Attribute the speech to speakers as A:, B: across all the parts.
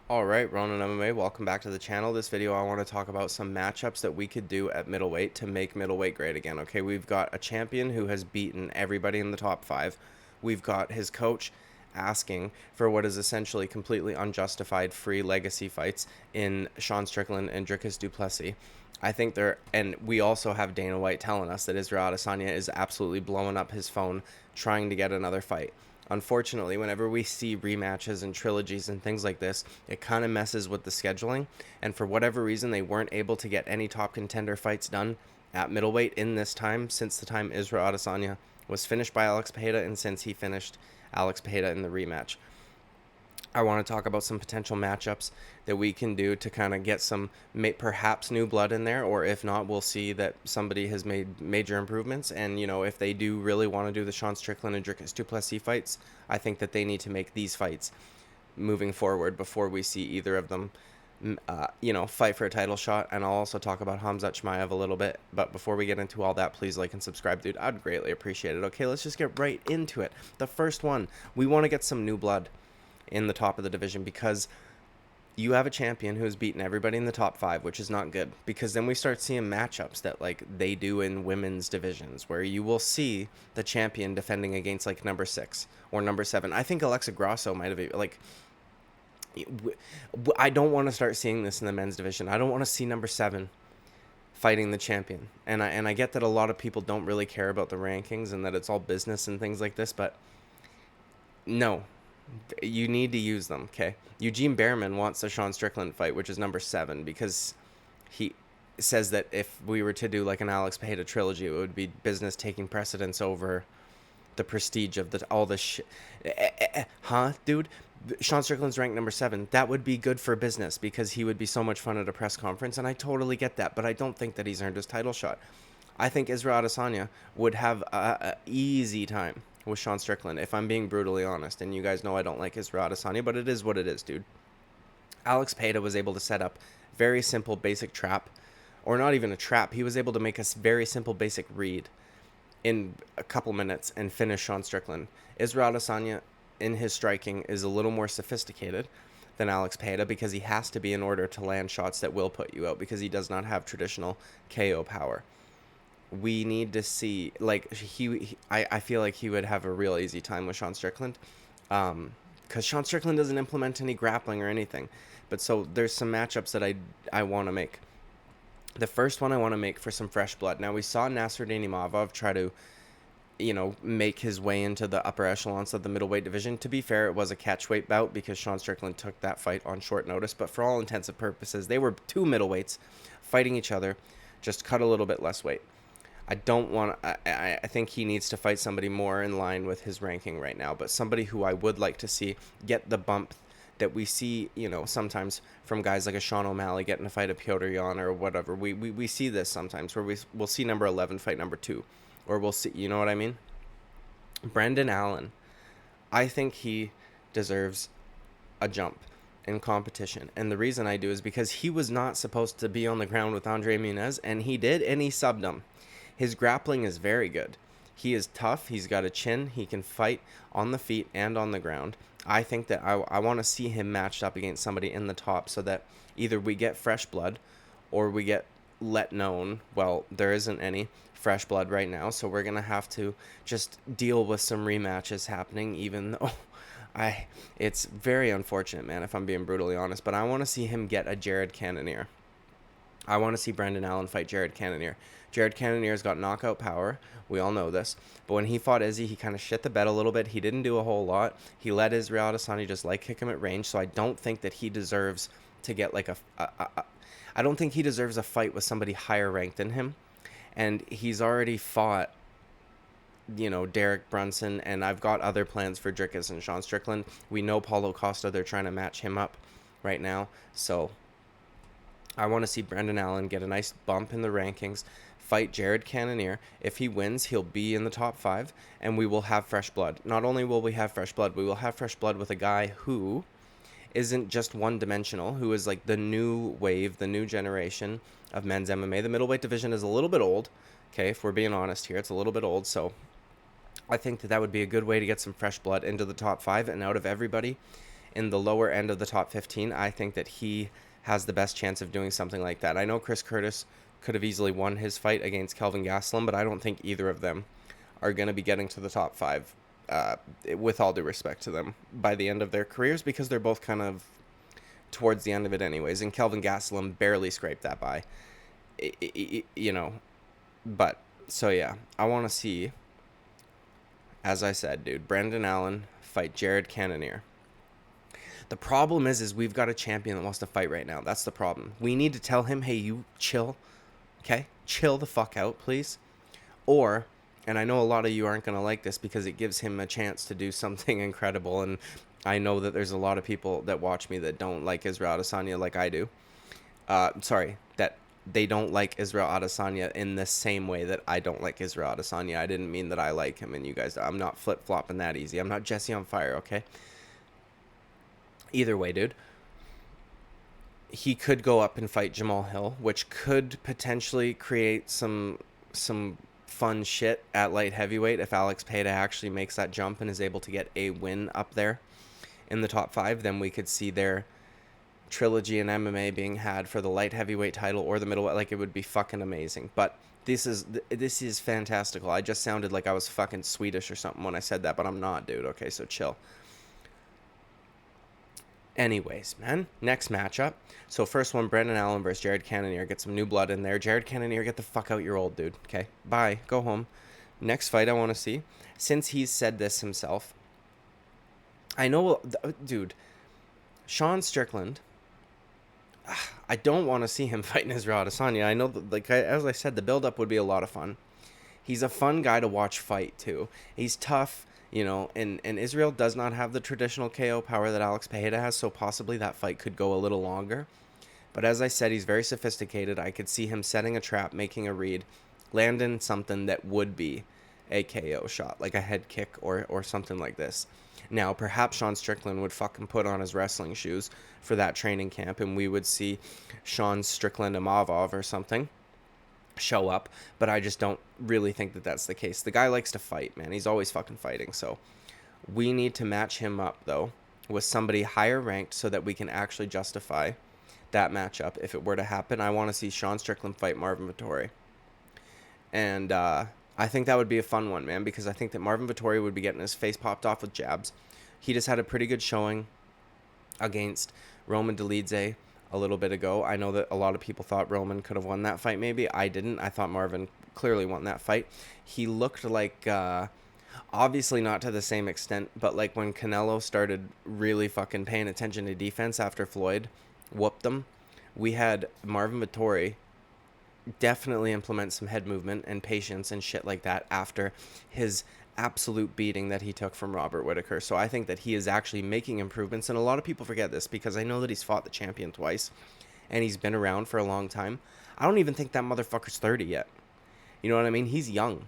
A: Alright, Ronan MMA, welcome back to the channel. This video I want to talk about some matchups that we could do at middleweight to make middleweight great again. Okay, we've got a champion who has beaten everybody in the top 5. We've got his coach asking for what is essentially completely unjustified free legacy fights in Sean Strickland and Dricus du Plessis. I think and we also have Dana White telling us that Israel Adesanya is absolutely blowing up his phone trying to get another fight. Unfortunately, whenever we see rematches and trilogies and things like this, it kind of messes with the scheduling. And for whatever reason, they weren't able to get any top contender fights done at middleweight in this time, since the time Israel Adesanya was finished by Alex Pereira and since he finished Alex Pereira in the rematch. I want to talk about some potential matchups that we can do to kind of get some perhaps new blood in there, or if not, we'll see that somebody has made major improvements. And if they do really want to do the Sean Strickland and Dricus du Plessis fights, I think that they need to make these fights moving forward before we see either of them fight for a title shot. And I'll also talk about Khamzat Chimaev a little bit. But before we get into all that, please like and subscribe, dude. I'd greatly appreciate it. Okay, let's just get right into it. The first one, we want to get some new blood in the top of the division, because you have a champion who has beaten everybody in the top 5, which is not good, because then we start seeing matchups that like they do in women's divisions, where you will see the champion defending against like number 6 or number 7. I think Alexa Grasso might have, like, I don't want to start seeing this in the men's division. I don't want to see number 7 fighting the champion. And I get that a lot of people don't really care about the rankings and that it's all business and things like this, but no, you need to use them, okay? Eugene Behrman wants the Sean Strickland fight, which is number 7, because he says that if we were to do like an Alex Pereira trilogy, it would be business taking precedence over the prestige of all the shit. Huh, dude? Sean Strickland's ranked number 7. That would be good for business, because he would be so much fun at a press conference, and I totally get that, but I don't think that he's earned his title shot. I think Israel Adesanya would have an easy time with Sean Strickland, if I'm being brutally honest. And you guys know I don't like Israel Adesanya, but it is what it is, dude. Alex Pereira was able to set up very simple basic trap, or not even a trap. He was able to make a very simple basic read in a couple minutes and finish Sean Strickland. Israel Adesanya, in his striking, is a little more sophisticated than Alex Pereira, because he has to be in order to land shots that will put you out, because he does not have traditional KO power. We need to see, like, I feel like he would have a real easy time with Sean Strickland, because Sean Strickland doesn't implement any grappling or anything. But so there's some matchups that I want to make. The first one I want to make for some fresh blood. Now, we saw Nasruddin Imavov try to make his way into the upper echelons of the middleweight division. To be fair, it was a catchweight bout, because Sean Strickland took that fight on short notice, but for all intents and purposes, they were two middleweights fighting each other, just cut a little bit less weight. I don't want I think he needs to fight somebody more in line with his ranking right now, but somebody who I would like to see get the bump that we see, sometimes from guys like a Sean O'Malley getting a fight at Piotr Jan or whatever. We see this sometimes, where we'll see number 11 fight number 2, or we'll see, you know what I mean? Brendan Allen, I think he deserves a jump in competition. And the reason I do is because he was not supposed to be on the ground with Andre Muniz, and he did, and he subbed him. His grappling is very good. He is tough. He's got a chin. He can fight on the feet and on the ground. I think that I want to see him matched up against somebody in the top, so that either we get fresh blood or we get let known. Well, there isn't any fresh blood right now, so we're going to have to just deal with some rematches happening, even though it's very unfortunate, man, if I'm being brutally honest. But I want to see him get a Jared Cannonier. I want to see Brendan Allen fight Jared Cannonier. Jared Cannonier's got knockout power. We all know this. But when he fought Izzy, he kind of shit the bed a little bit. He didn't do a whole lot. He let Israel Adesanya just kick him at range. So I don't think that he deserves to get I don't think he deserves a fight with somebody higher ranked than him. And he's already fought, Derek Brunson, and I've got other plans for Dricus and Sean Strickland. We know Paulo Costa, they're trying to match him up right now. So I want to see Brendan Allen get a nice bump in the rankings, fight Jared Cannonier. If he wins, he'll be in the top 5, and we will have fresh blood. Not only will we have fresh blood, we will have fresh blood with a guy who isn't just one-dimensional, who is like the new wave, the new generation of men's MMA. The middleweight division is a little bit old, okay, if we're being honest here. It's a little bit old, so I think that would be a good way to get some fresh blood into the top 5 and out of everybody in the lower end of the top 15, I think that he has the best chance of doing something like that. I know Chris Curtis could have easily won his fight against Kelvin Gastelum, but I don't think either of them are going to be getting to the top 5, with all due respect to them, by the end of their careers, because they're both kind of towards the end of it anyways, and Kelvin Gastelum barely scraped that by, you know. But, so yeah, I want to see, as I said, dude, Brendan Allen fight Jared Cannonier. The problem is we've got a champion that wants to fight right now. That's the problem. We need to tell him, hey, you chill, okay? Chill the fuck out, please. Or, and I know a lot of you aren't going to like this because it gives him a chance to do something incredible, and I know that there's a lot of people that watch me that don't like Israel Adesanya like I do. That they don't like Israel Adesanya in the same way that I don't like Israel Adesanya. I didn't mean that I like him, and you guys, I'm not flip-flopping that easy. I'm not Jesse on fire, okay? Either way, dude, he could go up and fight Jamal Hill, which could potentially create some fun shit at light heavyweight if Alex Pereira actually makes that jump and is able to get a win up there in the top 5. Then we could see their trilogy in MMA being had for the light heavyweight title or the middleweight. Like, it would be fucking amazing. But this is fantastical. I just sounded like I was fucking Swedish or something when I said that, but I'm not, dude. Okay, so chill. Anyways, man, next matchup. So first one, Brendan Allen versus Jared Cannonier. Get some new blood in there. Jared Cannonier, get the fuck out. You're old, dude. Okay, bye. Go home. Next fight I want to see. Since he's said this himself, I know, dude, Sean Strickland, I don't want to see him fighting Israel Adesanya. I know, that, like, as I said, the build-up would be a lot of fun. He's a fun guy to watch fight, too. He's tough. You know, and Israel does not have the traditional KO power that Alex Pereira has, so possibly that fight could go a little longer. But as I said, he's very sophisticated. I could see him setting a trap, making a read, landing something that would be a KO shot, like a head kick or something like this. Now, perhaps Sean Strickland would fucking put on his wrestling shoes for that training camp, and we would see Sean Strickland Amavov or something show up, but I just don't really think that that's the case. The guy likes to fight, man. He's always fucking fighting, so we need to match him up, though, with somebody higher ranked so that we can actually justify that matchup if it were to happen. I want to see Sean Strickland fight Marvin Vettori, and I think that would be a fun one, man, because I think that Marvin Vettori would be getting his face popped off with jabs. He just had a pretty good showing against Roman Dolidze a little bit ago. I know that a lot of people thought Roman could have won that fight. Maybe I didn't. I thought Marvin clearly won that fight. He looked like, obviously not to the same extent, but like when Canelo started really fucking paying attention to defense after Floyd whooped them, we had Marvin Vettori definitely implement some head movement and patience and shit like that after his absolute beating that he took from Robert Whittaker. So I think that he is actually making improvements, and a lot of people forget this because I know that he's fought the champion twice and he's been around for a long time. I don't even think that motherfucker's 30 yet. You know what I mean? He's young.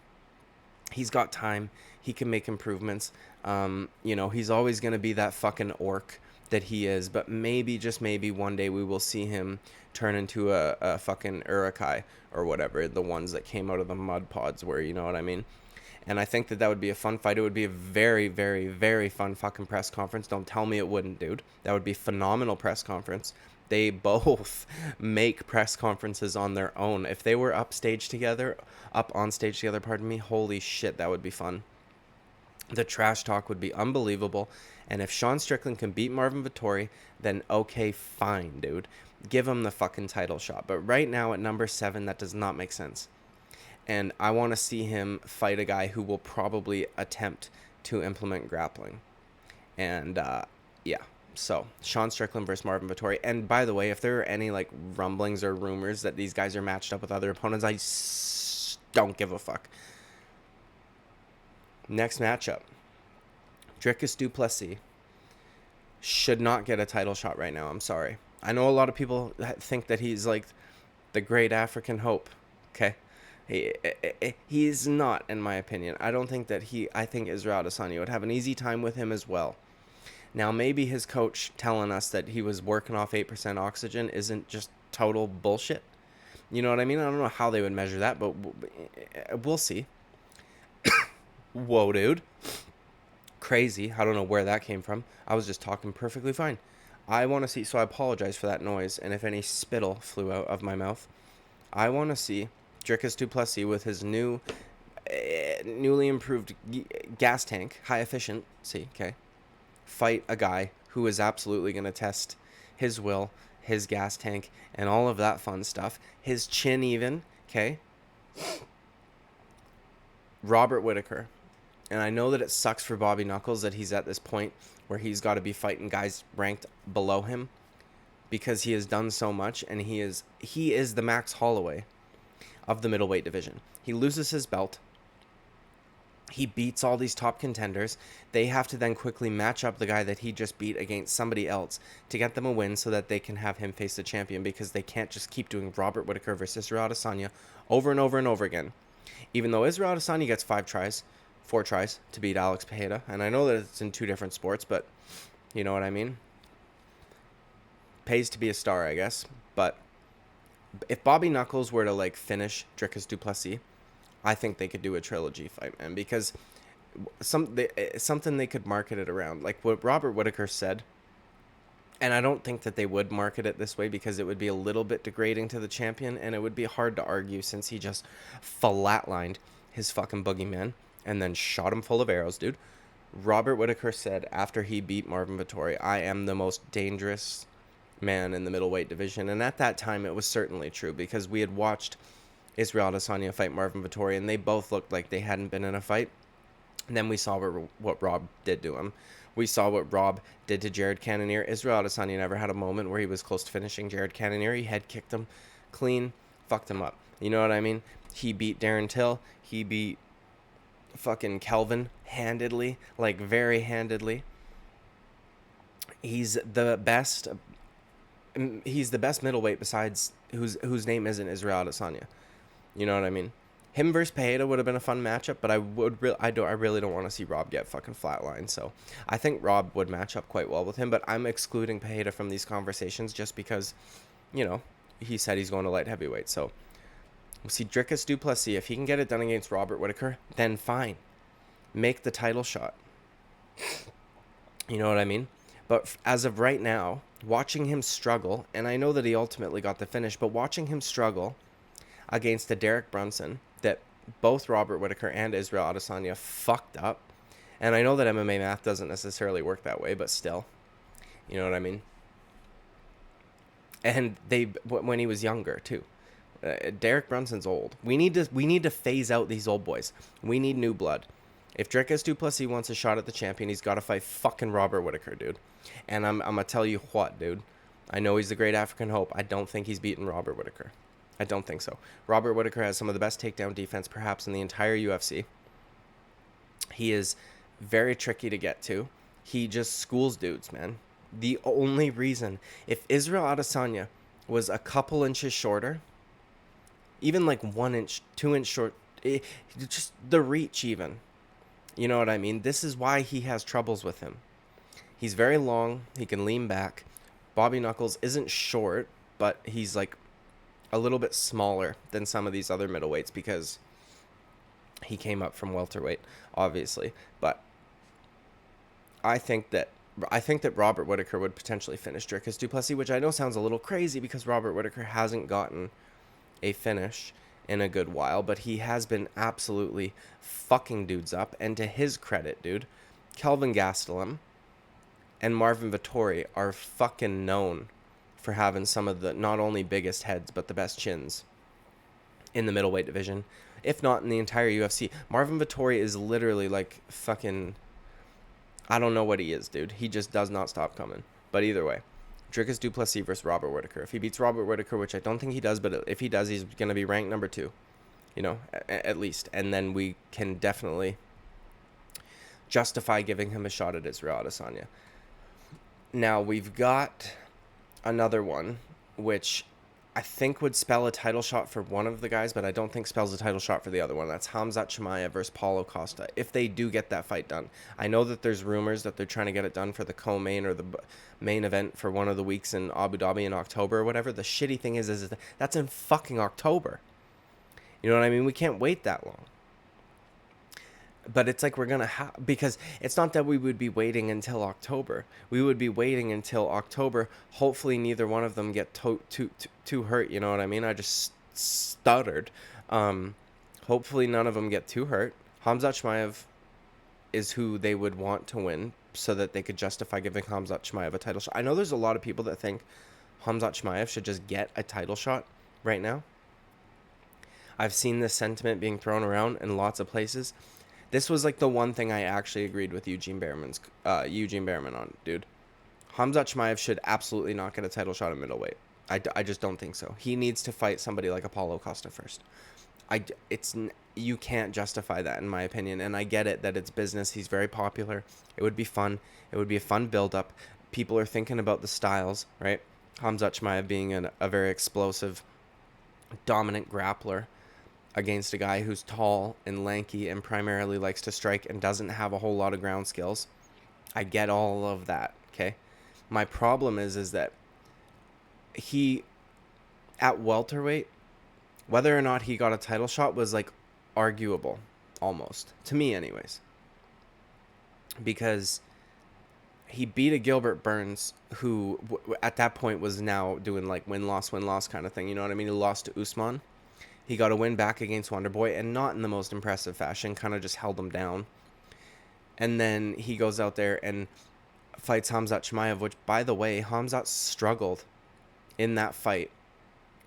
A: He's got time. He can make improvements. You know, he's always going to be that fucking orc that he is, but maybe, just maybe, one day we will see him turn into a fucking Urukai or whatever, the ones that came out of the mud pods where, you know what I mean? And I think that would be a fun fight. It would be a very, very, very fun fucking press conference. Don't tell me it wouldn't, dude. That would be a phenomenal press conference. They both make press conferences on their own. If they were up on stage together, holy shit, that would be fun. The trash talk would be unbelievable. And if Sean Strickland can beat Marvin Vettori, then okay, fine, dude. Give him the fucking title shot. But right now at number 7, that does not make sense. And I want to see him fight a guy who will probably attempt to implement grappling. And, yeah. So, Sean Strickland versus Marvin Vettori. And, by the way, if there are any, like, rumblings or rumors that these guys are matched up with other opponents, I don't give a fuck. Next matchup. Dricus du Plessis should not get a title shot right now. I'm sorry. I know a lot of people think that he's, like, the great African hope. Okay? He's not, in my opinion. I don't think that I think Israel Adesanya would have an easy time with him as well. Now, maybe his coach telling us that he was working off 8% oxygen isn't just total bullshit. You know what I mean? I don't know how they would measure that, but we'll see. Whoa, dude. crazy. I don't know where that came from. I was just talking perfectly fine. I want to see, so I apologize for that noise, and if any spittle flew out of my mouth. I want to see Dricus du Plessis with his newly improved gas tank, high efficiency, okay, fight a guy who is absolutely going to test his will, his gas tank, and all of that fun stuff. His chin even, okay? Robert Whittaker. And I know that it sucks for Bobby Knuckles that he's at this point where he's got to be fighting guys ranked below him because he has done so much, and he is the Max Holloway of the middleweight division. He loses his belt. He beats all these top contenders. They have to then quickly match up the guy that he just beat against somebody else to get them a win so that they can have him face the champion, because they can't just keep doing Robert Whittaker versus Israel Adesanya over and over and over again. Even though Israel Adesanya gets 4 tries to beat Alex Pereira, and I know that it's in 2 different sports, but you know what I mean? Pays to be a star, I guess. But if Bobby Knuckles were to like finish Dricus du Plessis, I think they could do a trilogy fight, man, because something they could market it around, like what Robert Whittaker said. And I don't think that they would market it this way because it would be a little bit degrading to the champion, and it would be hard to argue since he just flatlined his fucking boogeyman and then shot him full of arrows, dude. Robert Whittaker said after he beat Marvin Vettori, "I am the most dangerous man in the middleweight division." And at that time, it was certainly true because we had watched Israel Adesanya fight Marvin Vettori, and they both looked like they hadn't been in a fight. And then we saw what Rob did to him. We saw what Rob did to Jared Cannonier. Israel Adesanya never had a moment where he was close to finishing Jared Cannonier. He head kicked him clean, fucked him up. You know what I mean? He beat Darren Till. He beat fucking Kelvin handedly, like very handedly. He's the best middleweight besides whose name isn't Israel Adesanya. You know what I mean? Him versus Pereira would have been a fun matchup, but I really don't want to see Rob get fucking flatlined. So I think Rob would match up quite well with him, but I'm excluding Pereira from these conversations just because, you know, he said he's going to light heavyweight. So we'll see Dricus du Plessis. If he can get it done against Robert Whittaker, then fine. Make the title shot. You know what I mean? But as of right now, watching him struggle, and I know that he ultimately got the finish, but watching him struggle against a Derek Brunson that both Robert Whittaker and Israel Adesanya fucked up. And I know that MMA math doesn't necessarily work that way, but still. You know what I mean? And when he was younger, too. Derek Brunson's old. We need to phase out these old boys. We need new blood. If Dricus du Plessis wants a shot at the champion, he's got to fight fucking Robert Whittaker, dude. And I'm going to tell you what, dude. I know he's the great African hope. I don't think he's beaten Robert Whittaker. I don't think so. Robert Whittaker has some of the best takedown defense perhaps in the entire UFC. He is very tricky to get to. He just schools dudes, man. The only reason, if Israel Adesanya was a couple inches shorter, even like 1 inch, 2 inch short, just the reach even. You know what I mean? This is why he has troubles with him. He's very long. He can lean back. Bobby Knuckles isn't short, but he's like a little bit smaller than some of these other middleweights because he came up from welterweight, obviously. But I think that Robert Whittaker would potentially finish Dricus du Plessis, which I know sounds a little crazy because Robert Whittaker hasn't gotten a finish in a good while, but he has been absolutely fucking dudes up. And to his credit, dude, Kelvin Gastelum and Marvin Vettori are fucking known for having some of the not only biggest heads but the best chins in the middleweight division, if not in the entire UFC. Marvin Vettori is literally like fucking, I don't know what he is, dude. He just does not stop coming. But either way, Dricus du Plessis versus Robert Whittaker. If he beats Robert Whittaker, which I don't think he does, but if he does, he's going to be ranked number 2, you know, at least. And then we can definitely justify giving him a shot at Israel Adesanya. Now, we've got another one, which I think would spell a title shot for one of the guys, but I don't think spells a title shot for the other one. That's Khamzat Chimaev versus Paulo Costa, if they do get that fight done. I know that there's rumors that they're trying to get it done for the co-main or the main event for one of the weeks in Abu Dhabi in October or whatever. The shitty thing is that's in fucking October. You know what I mean? We can't wait that long. But it's like we're gonna have, because it's not that we would be waiting until October. We would be waiting until October. Hopefully, neither one of them get too hurt. You know what I mean? I just stuttered. Um, Hopefully, none of them get too hurt. Hamzat Chimaev is who they would want to win, so that they could justify giving Hamzat Chimaev a title shot. I know there's a lot of people that think Hamzat Chimaev should just get a title shot right now. I've seen this sentiment being thrown around in lots of places. This was like the one thing I actually agreed with Eugene Behrman on, dude. Hamzat Chimaev should absolutely not get a title shot at middleweight. I just don't think so. He needs to fight somebody like Apollo Costa first. You can't justify that, in my opinion, and I get it that it's business. He's very popular. It would be fun. It would be a fun build-up. People are thinking about the styles, right? Hamzat Chimaev being a very explosive, dominant grappler against a guy who's tall and lanky and primarily likes to strike and doesn't have a whole lot of ground skills. I get all of that, okay? My problem is that he, at welterweight, whether or not he got a title shot was like arguable, almost, to me anyways, because he beat a Gilbert Burns who at that point was now doing like win-loss kind of thing, you know what I mean? He lost to Usman. He got a win back against Wonderboy, and not in the most impressive fashion, kind of just held him down. And then he goes out there and fights Hamzat Chimaev, which, by the way, Hamzat struggled in that fight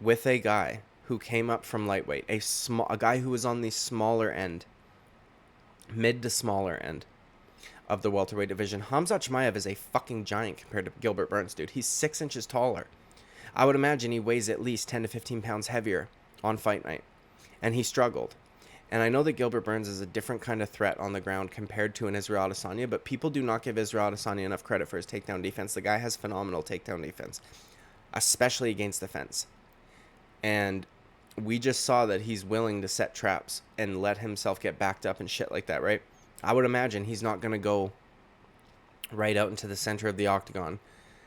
A: with a guy who came up from lightweight, a guy who was on the smaller end, mid to smaller end of the welterweight division. Hamzat Chimaev is a fucking giant compared to Gilbert Burns, dude. He's 6 inches taller. I would imagine he weighs at least 10 to 15 pounds heavier on fight night, and he struggled. And I know that Gilbert Burns is a different kind of threat on the ground compared to an Israel Adesanya, but people do not give Israel Adesanya enough credit for his takedown defense. The guy has phenomenal takedown defense, especially against the fence. And we just saw that he's willing to set traps and let himself get backed up and shit like that, right? I would imagine he's not going to go right out into the center of the octagon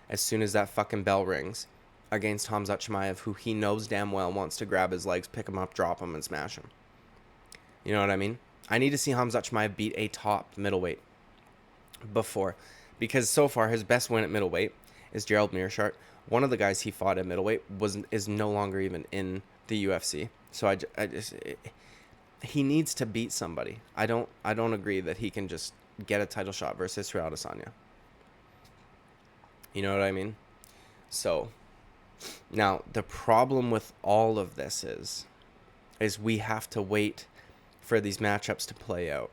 A: as soon as that fucking bell rings against Hamzat Chimaev, who he knows damn well wants to grab his legs, pick him up, drop him, and smash him. You know what I mean? I need to see Hamzat Chimaev beat a top middleweight before, because so far his best win at middleweight is Gerald Meerschaert. One of the guys he fought at middleweight is no longer even in the UFC. So he needs to beat somebody. I don't agree that he can just get a title shot versus Israel Adesanya. You know what I mean? So now the problem with all of this is we have to wait for these matchups to play out.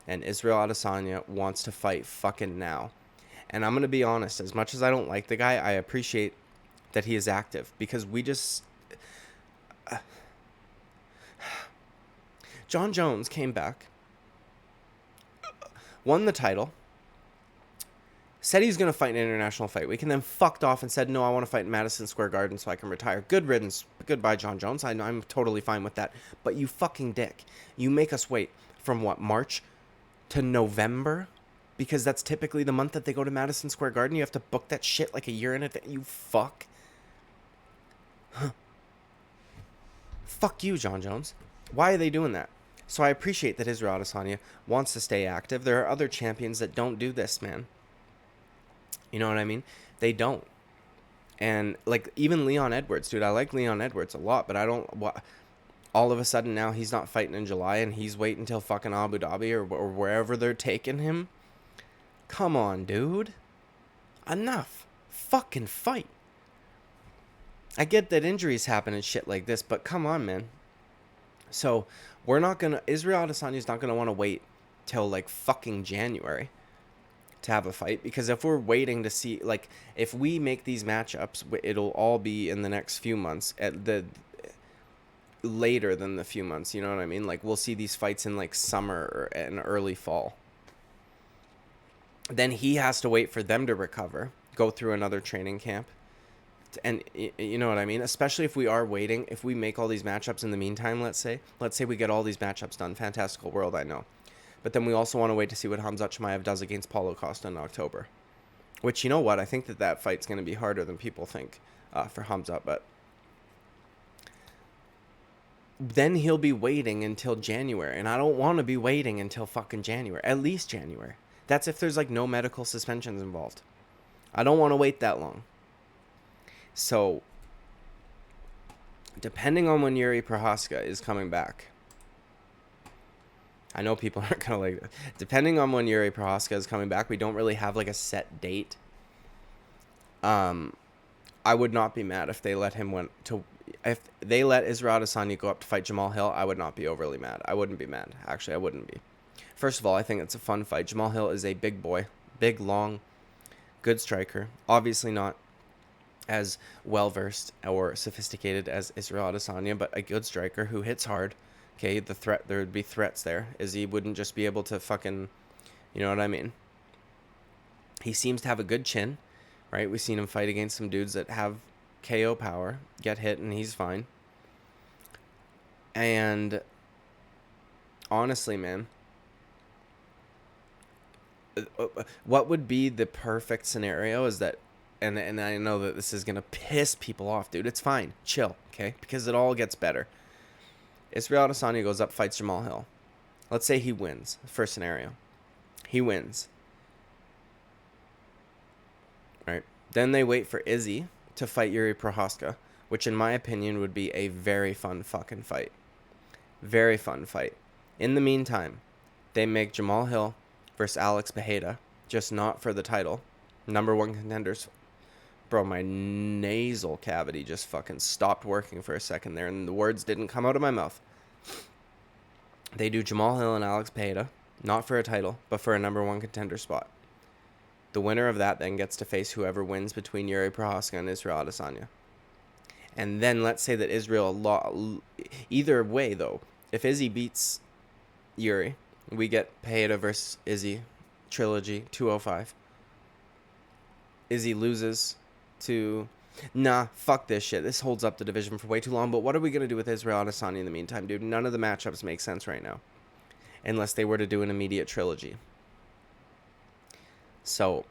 A: And Israel Adesanya wants to fight fucking now. And I'm going to be honest, as much as I don't like the guy, I appreciate that he is active, because we just... John Jones came back, won the title, said he's going to fight an international fight week, and then fucked off and said, no, I want to fight in Madison Square Garden so I can retire. Good riddance. Goodbye, John Jones. I'm totally fine with that. But you fucking dick. You make us wait from, what, March to November? Because that's typically the month that they go to Madison Square Garden. You have to book that shit like a year in advance. You fuck. Huh. Fuck you, John Jones. Why are they doing that? So I appreciate that Israel Adesanya wants to stay active. There are other champions that don't do this, man. You know what I mean? They don't. And, like, even Leon Edwards, dude. I like Leon Edwards a lot, but I don't... All of a sudden now he's not fighting in July and he's waiting until fucking Abu Dhabi or wherever they're taking him. Come on, dude. Enough. Fucking fight. I get that injuries happen and shit like this, but come on, man. So, we're not gonna... Israel Adesanya's not gonna want to wait till, like, fucking January to have a fight, because if we're waiting to see... Like, if we make these matchups, it'll all be in the next few months. At the... Later than the few months, you know what I mean? Like, we'll see these fights in, like, summer or in early fall. Then he has to wait for them to recover, go through another training camp. And you know what I mean? Especially if we are waiting, if we make all these matchups in the meantime, let's say we get all these matchups done. Fantastical world, I know. But then we also want to wait to see what Hamzat Chimaev does against Paulo Costa in October. Which, you know what? I think that fight's going to be harder than people think for Hamzat. But then he'll be waiting until January. And I don't want to be waiting until fucking January. At least January. That's if there's like no medical suspensions involved. I don't want to wait that long. So, depending on when Yuri Prohaska is coming back, I know people aren't going to like it. Depending on when Yuri Prohaska is coming back, we don't really have like a set date. I would not be mad if they let him if they let Israel Adesanya go up to fight Jamal Hill. I would not be overly mad. I wouldn't be mad. Actually, I wouldn't be. First of all, I think it's a fun fight. Jamal Hill is a big boy, big, long, good striker. Obviously not as well versed or sophisticated as Israel Adesanya, but a good striker who hits hard. Okay, there would be threats there. Izzy wouldn't just be able to fucking, you know what I mean? He seems to have a good chin, right? We've seen him fight against some dudes that have KO power, get hit, and he's fine. And honestly, man, what would be the perfect scenario is that, and I know that this is going to piss people off, dude. It's fine. Chill, okay? Because it all gets better. Israel Adesanya goes up, fights Jamal Hill. Let's say he wins. First scenario. He wins. Right? Then they wait for Izzy to fight Yuri Prohaska, which in my opinion would be a very fun fucking fight. Very fun fight. In the meantime, they make Jamal Hill versus Alex Pereira, just not for the title. Number one contenders. Bro, my nasal cavity just fucking stopped working for a second there, and the words didn't come out of my mouth. They do Jamal Hill and Alex Pereira, not for a title, but for a number one contender spot. The winner of that then gets to face whoever wins between Yuri Prohaska and Israel Adesanya. And then let's say that Israel either way, though, if Izzy beats Yuri, we get Pereira versus Izzy, trilogy, 205. Izzy loses to... Nah, fuck this shit. This holds up the division for way too long. But what are we going to do with Israel Adesanya in the meantime, dude? None of the matchups make sense right now. Unless they were to do an immediate trilogy. So,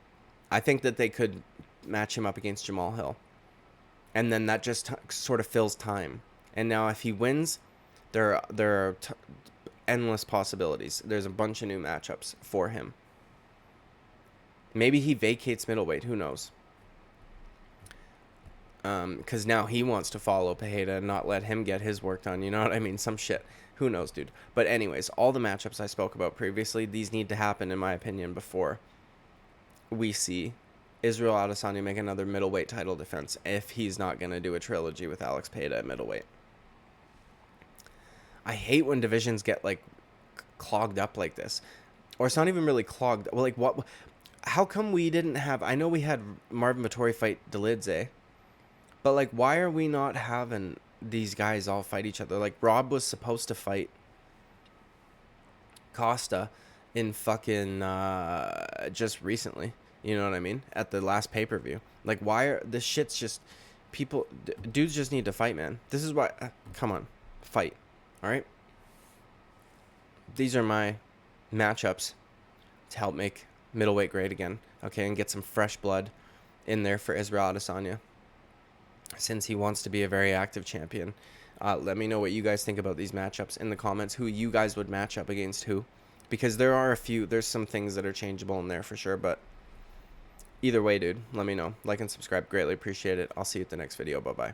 A: I think that they could match him up against Jamal Hill. And then that just sort of fills time. And now if he wins, there are endless possibilities. There's a bunch of new matchups for him. Maybe he vacates middleweight. Who knows? Because now he wants to follow Pereira and not let him get his work done. You know what I mean? Some shit. Who knows, dude? But anyways, all the matchups I spoke about previously, these need to happen, in my opinion, before we see Israel Adesanya make another middleweight title defense if he's not going to do a trilogy with Alex Pereira at middleweight. I hate when divisions get, like, clogged up like this. Or it's not even really clogged. Well, like, what... How come we didn't have... I know we had Marvin Vettori fight Dolidze. But, like, why are we not having these guys all fight each other? Like, Rob was supposed to fight Costa in fucking... just recently. You know what I mean? At the last pay-per-view. Like, why are... This shit's just... People... Dudes just need to fight, man. This is why... come on. Fight. Alright? These are my matchups to help make middleweight great again, okay, and get some fresh blood in there for Israel Adesanya, since he wants to be a very active champion. Let me know what you guys think about these matchups in the comments, who you guys would match up against who, because there's some things that are changeable in there for sure, but either way, dude, let me know. Like and subscribe, greatly appreciate it. I'll see you at the next video. Bye-bye.